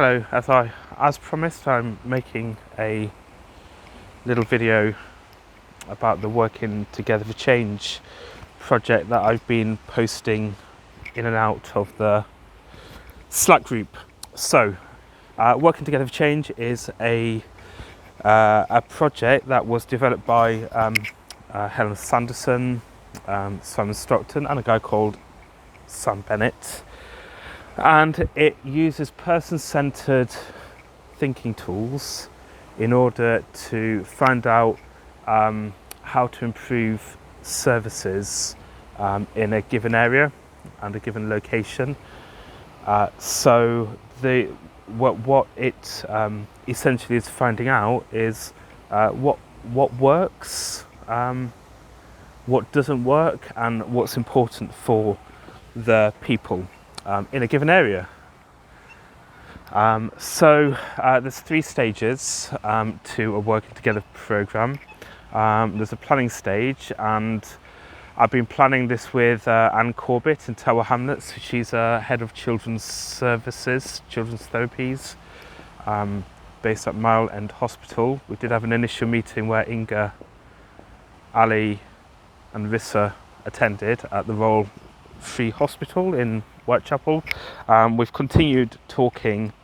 Hello, as promised, I'm making a little video about the Working Together for Change project that I've been posting in and out of the Slack group. So, Working Together for Change is a project that was developed by Helen Sanderson, Simon Stockton, and a guy called Sam Bennett. And it uses person-centered thinking tools in order to find out how to improve services in a given area and a given location. So what it essentially is finding out is what works, what doesn't work, and what's important for the people in a given area. So there's 3 stages to a Working Together programme. There's a planning stage, and I've been planning this with Anne Corbett in Tower Hamlets. She's head of children's services, children's therapies, based at Mile End Hospital. We did have an initial meeting where Inga, Ali and Rissa attended at the Royal Free Hospital in Whitechapel. We've continued talking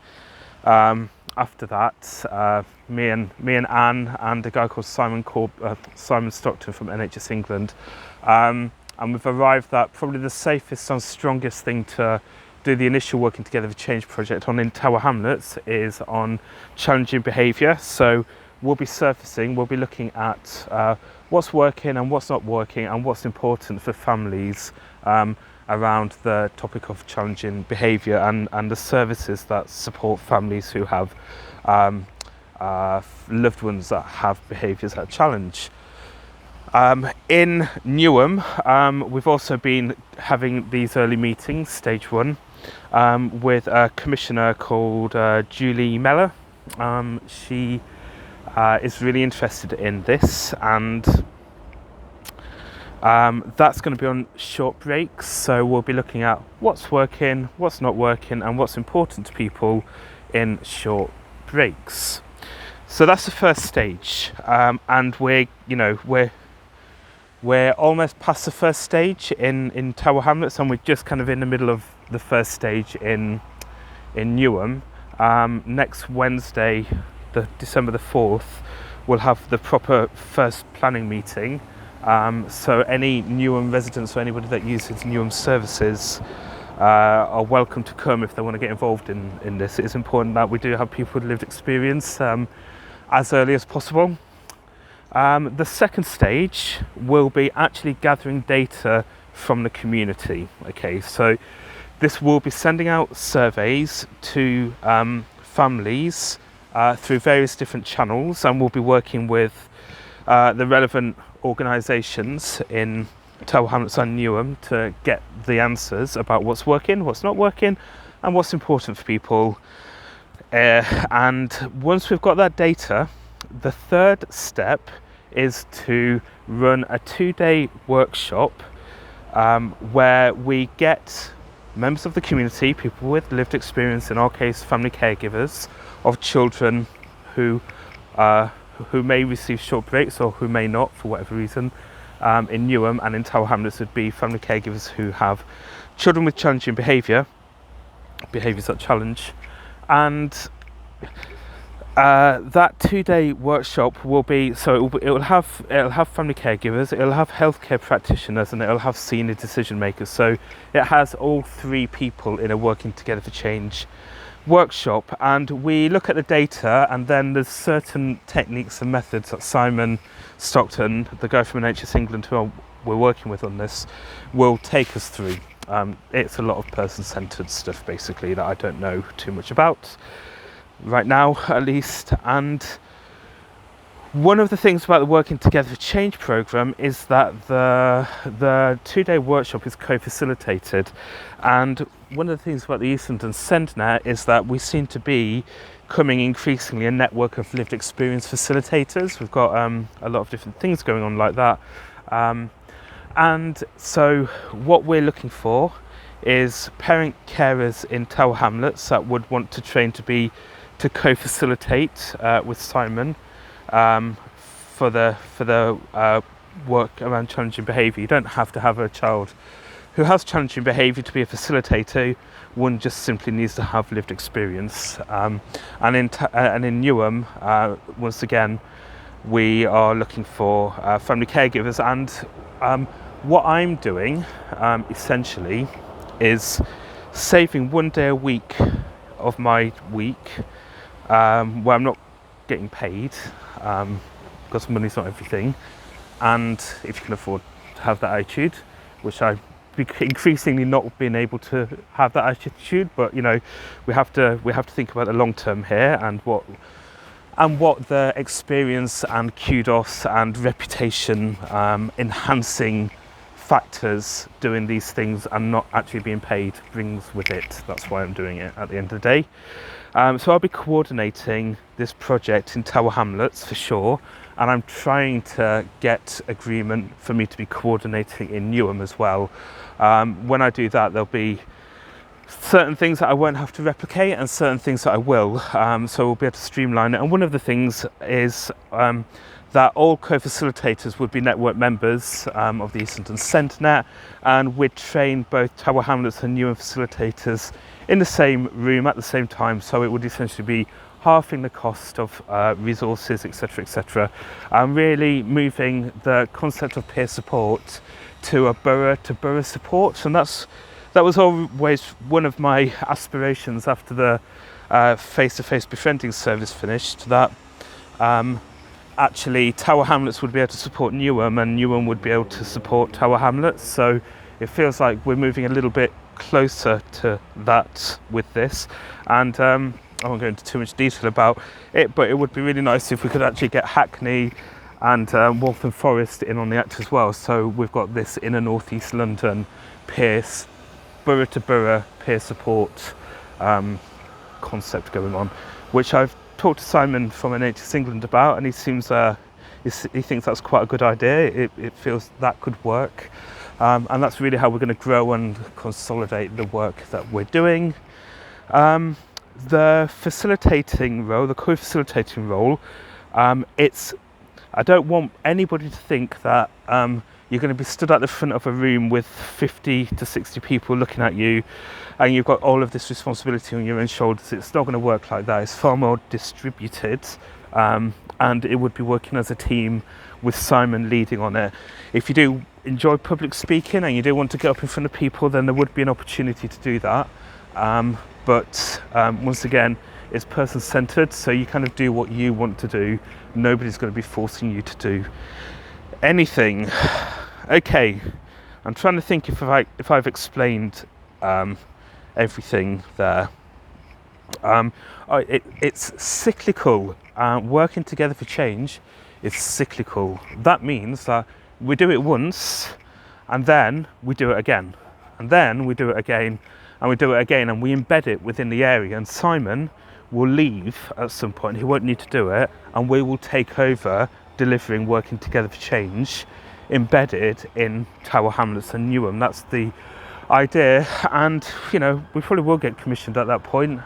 after that, me and Anne and a guy called Simon Stockton from NHS England, and we've arrived at probably the safest and strongest thing to do the initial Working Together for Change project on in Tower Hamlets is on challenging behaviour. So we'll be looking at what's working and what's not working and what's important for families around the topic of challenging behaviour and the services that support families who have loved ones that have behaviours that challenge. In Newham, we've also been having these early meetings, stage 1, with a commissioner called Julie Meller. She is really interested in this, and that's going to be on short breaks. So we'll be looking at what's working, what's not working, and what's important to people in short breaks. So that's the first stage, and we're almost past the first stage in Tower Hamlets, and we're just kind of in the middle of the first stage in Newham. Next Wednesday, December the 4th, we'll have the proper first planning meeting. So any Newham residents or anybody that uses Newham services are welcome to come if they want to get involved in this. It is important that we do have people with lived experience as early as possible. The second stage will be actually gathering data from the community. Okay, so this will be sending out surveys to families through various different channels, and we'll be working with the relevant organisations in Tower Hamlets and Newham to get the answers about what's working, what's not working, and what's important for people. And once we've got that data, the third step is to run a 2-day workshop where we get members of the community, people with lived experience, in our case family caregivers of children who may receive short breaks or who may not for whatever reason. In Newham and in Tower Hamlets would be family caregivers who have children with challenging behaviours that challenge. And that 2-day workshop will be, so it will have family caregivers, it'll have healthcare practitioners, and it'll have senior decision makers. So it has all 3 people in a Working Together for Change workshop, and we look at the data, and then there's certain techniques and methods that Simon Stockton, the guy from NHS England who we're working with on this, will take us through. It's a lot of person-centered stuff basically that I don't know too much about right now, at least. And one of the things about the Working Together for Change programme is that the 2-day workshop is co-facilitated, and one of the things about the East London CENDNet is that we seem to be becoming increasingly a network of lived experience facilitators. We've got a lot of different things going on like that, and so what we're looking for is parent carers in Tower Hamlets that would want to train to co-facilitate with Simon for the work around challenging behaviour. You don't have to have a child who has challenging behaviour to be a facilitator. One just simply needs to have lived experience. And in Newham, once again, we are looking for family caregivers. And what I'm doing essentially is saving 1 day a week of my week where I'm not getting paid, because money's not everything. And if you can afford to have that attitude, which I've increasingly not been able to have that attitude, but you know, we have to think about the long term here, and what the experience and kudos and reputation enhancing factors doing these things and not actually being paid brings with it. That's why I'm doing it at the end of the day. So I'll be coordinating this project in Tower Hamlets for sure, and I'm trying to get agreement for me to be coordinating in Newham as well. When I do that, there'll be certain things that I won't have to replicate and certain things that I will, so we'll be able to streamline it. And one of the things is that all co-facilitators would be network members of the East London CenterNet, and we'd train both Tower Hamlets and Newham facilitators in the same room at the same time, so it would essentially be halving the cost of resources, etc, etc, and really moving the concept of peer support to a borough-to-borough support. And that was always one of my aspirations after the face-to-face befriending service finished, that actually Tower Hamlets would be able to support Newham and Newham would be able to support Tower Hamlets. So it feels like we're moving a little bit closer to that with this. And I won't go into too much detail about it, but it would be really nice if we could actually get Hackney and Waltham Forest in on the act as well. So we've got this inner North East London peers, borough to borough peer support concept going on, which I've talked to Simon from NHS England about, and he seems he thinks that's quite a good idea. It feels that could work, and that's really how we're going to grow and consolidate the work that we're doing. The facilitating role, the co-facilitating role, I don't want anybody to think that you're going to be stood at the front of a room with 50 to 60 people looking at you and you've got all of this responsibility on your own shoulders. It's not going to work like that. It's far more distributed, and it would be working as a team with Simon leading on it. If you do enjoy public speaking and you do want to get up in front of people, then there would be an opportunity to do that. But once again, it's person-centered, so you kind of do what you want to do. Nobody's going to be forcing you to do anything. Okay, I'm trying to think if I've explained everything there. It's cyclical. Working together for change is cyclical. That means that we do it once, and then we do it again, and then we do it again, and we do it again, and we embed it within the area. And Simon will leave at some point. He won't need to do it, and we will take over delivering working together for change embedded in Tower Hamlets and Newham. That's the idea, and you know, we probably will get commissioned at that point.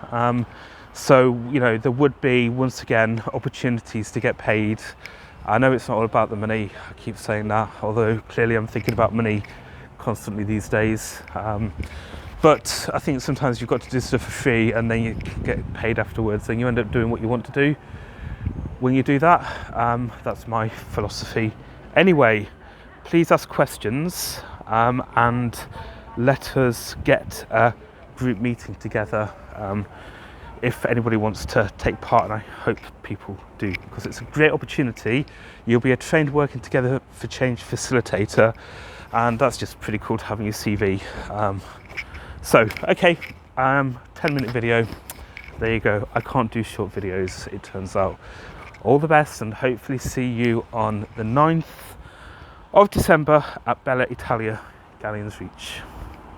So you know, there would be once again opportunities to get paid. I know it's not all about the money, I keep saying that, although clearly I'm thinking about money constantly these days. But I think sometimes you've got to do stuff for free and then you get paid afterwards, and you end up doing what you want to do when you do that. That's my philosophy. Anyway, please ask questions, and let us get a group meeting together if anybody wants to take part, and I hope people do, because it's a great opportunity. You'll be a trained working together for change facilitator, and that's just pretty cool to have in your CV. So, okay, 10-minute video. There you go. I can't do short videos, it turns out. All the best, and hopefully see you on the 9th of December at Bella Italia, Galleons Reach.